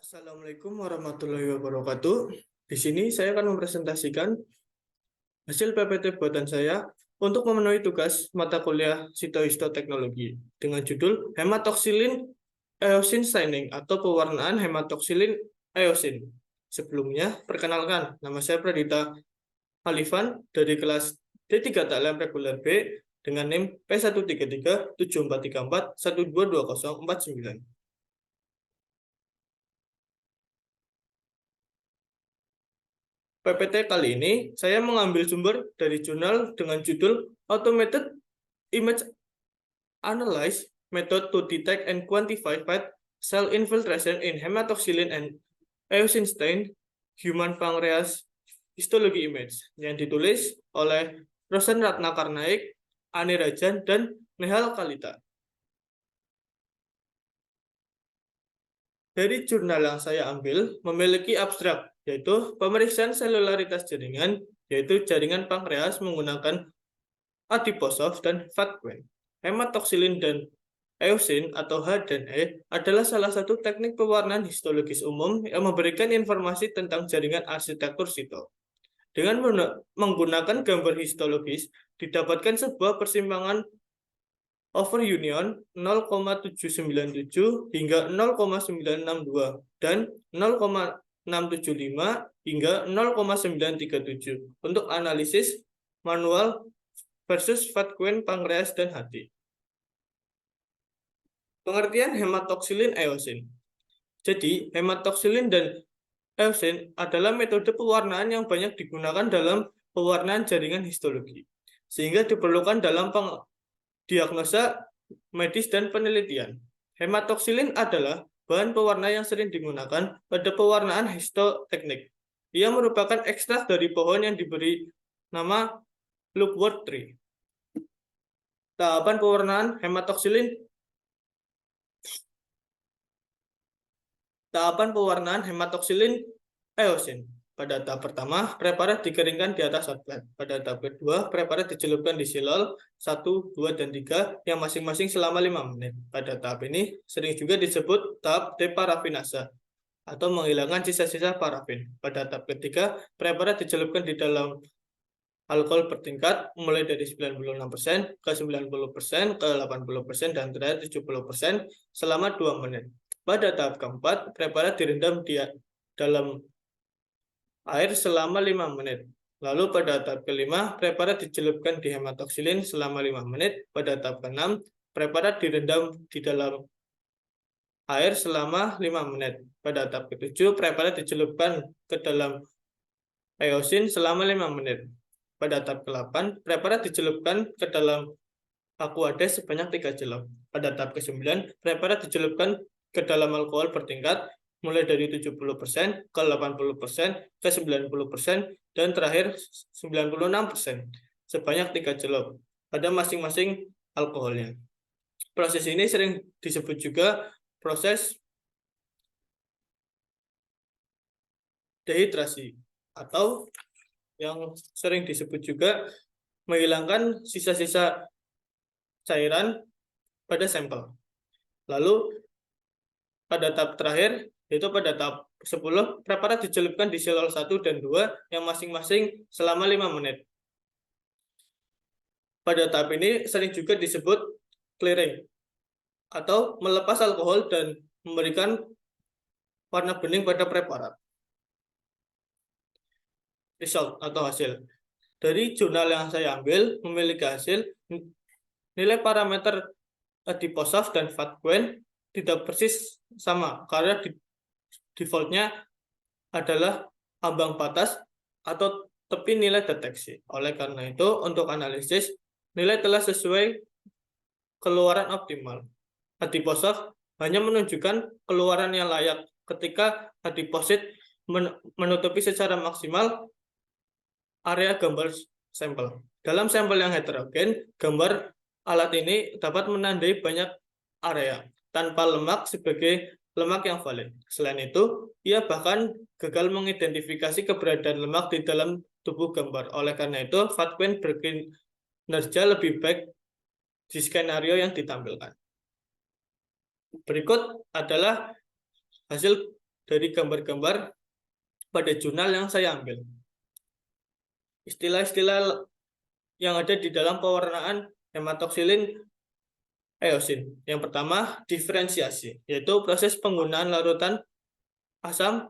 Assalamualaikum warahmatullahi wabarakatuh. Di sini saya akan mempresentasikan hasil PPT buatan saya untuk memenuhi tugas mata kuliah Sitohistoteknologi dengan judul Hematoksilin Eosin Staining atau pewarnaan hematoksilin eosin. Sebelumnya, perkenalkan, nama saya Pradita Halifan dari kelas D3 TLM Reguler B dengan NIM P1337434122049. PPT kali ini saya mengambil sumber dari jurnal dengan judul Automated Image Analysis Method to Detect and Quantify Fat Cell Infiltration in Hematoxylin and Eosin Stain Human Pancreas Histology Image yang ditulis oleh Rosen Ratnakarnaik, Ani Rajan, dan Nehal Kalita. Dari jurnal yang saya ambil memiliki abstrak, yaitu pemeriksaan selularitas jaringan, yaitu jaringan pankreas menggunakan adiposaf dan fatwen. Hematoksilin dan eosin atau H dan E adalah salah satu teknik pewarnaan histologis umum yang memberikan informasi tentang jaringan arsitektur sito. Dengan menggunakan gambar histologis, didapatkan sebuah persimpangan over union 0,797 hingga 0,962 dan 0,675 hingga 0,937 untuk analisis manual versus fatwen pankreas dan hati. Pengertian hematoksilin eosin. Jadi, hematoksilin dan eosin adalah metode pewarnaan yang banyak digunakan dalam pewarnaan jaringan histologi, sehingga diperlukan dalam diagnosa medis dan penelitian. Hematoksilin adalah bahan pewarna yang sering digunakan pada pewarnaan histoteknik. Ia merupakan ekstrak dari pohon yang diberi nama Lockwood tree. Tahapan pewarnaan hematoksilin. Tahapan pewarnaan hematoksilin eosin. Pada tahap pertama, preparat dikeringkan di atas hot plate. Pada tahap kedua, preparat dicelupkan di silol 1, 2, dan 3 yang masing-masing selama 5 menit. Pada tahap ini sering juga disebut tahap deparafinase atau menghilangkan sisa-sisa parafin. Pada tahap ketiga, preparat dicelupkan di dalam alkohol bertingkat mulai dari 96% ke 90% ke 80% dan terakhir 70% selama 2 menit. Pada tahap keempat, preparat direndam di dalam air selama 5 menit. Lalu pada tahap kelima, preparat dicelupkan di hematoksilin selama 5 menit. Pada tahap keenam, preparat direndam di dalam air selama 5 menit. Pada tahap ketujuh, preparat dicelupkan ke dalam eosin selama 5 menit. Pada tahap ke-8, preparat dicelupkan ke dalam aquades sebanyak 3 celup. Pada tahap ke-9, preparat dicelupkan ke dalam alkohol bertingkat mulai dari 70% ke 80% ke 90% dan terakhir 96% sebanyak 3 celup pada masing-masing alkoholnya. Proses ini sering disebut juga proses dehidrasi atau yang sering disebut juga menghilangkan sisa-sisa cairan pada sampel. Lalu pada tahap terakhir, yaitu pada tahap 10, preparat dicelupkan di silol 1 dan 2 yang masing-masing selama 5 menit. Pada tahap ini sering juga disebut clearing atau melepas alkohol dan memberikan warna bening pada preparat. Result atau hasil. Dari jurnal yang saya ambil memiliki hasil nilai parameter adiposaf dan fatwen tidak persis sama karena defaultnya adalah ambang batas atau tepi nilai deteksi. Oleh karena itu, untuk analisis, nilai telah sesuai keluaran optimal. Adiposaf hanya menunjukkan keluaran yang layak ketika adiposit menutupi secara maksimal area gambar sampel. Dalam sampel yang heterogen, gambar alat ini dapat menandai banyak area tanpa lemak sebagai lemak yang valid. Selain itu, ia bahkan gagal mengidentifikasi keberadaan lemak di dalam tubuh gambar. Oleh karena itu, fatwen berkinerja lebih baik di skenario yang ditampilkan. Berikut adalah hasil dari gambar-gambar pada jurnal yang saya ambil. Istilah-istilah yang ada di dalam pewarnaan hematoksilin eosin. Yang pertama, diferensiasi, yaitu proses penggunaan larutan asam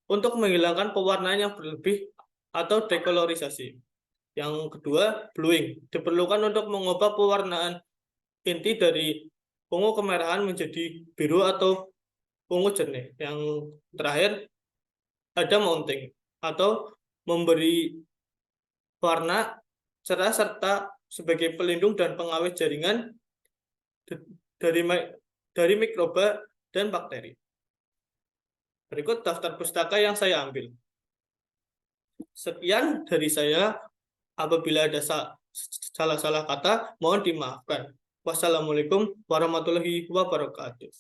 untuk menghilangkan pewarnaan yang berlebih atau dekolorisasi. Yang kedua, bluing, diperlukan untuk mengubah pewarnaan inti dari ungu kemerahan menjadi biru atau ungu jernih. Yang terakhir, ada mounting, atau memberi warna cerah serta sebagai pelindung dan pengawet jaringan dari dari mikroba dan bakteri. Berikut daftar pustaka yang saya ambil. Sekian dari saya. Apabila ada salah-salah kata, mohon dimaafkan. Wassalamualaikum warahmatullahi wabarakatuh.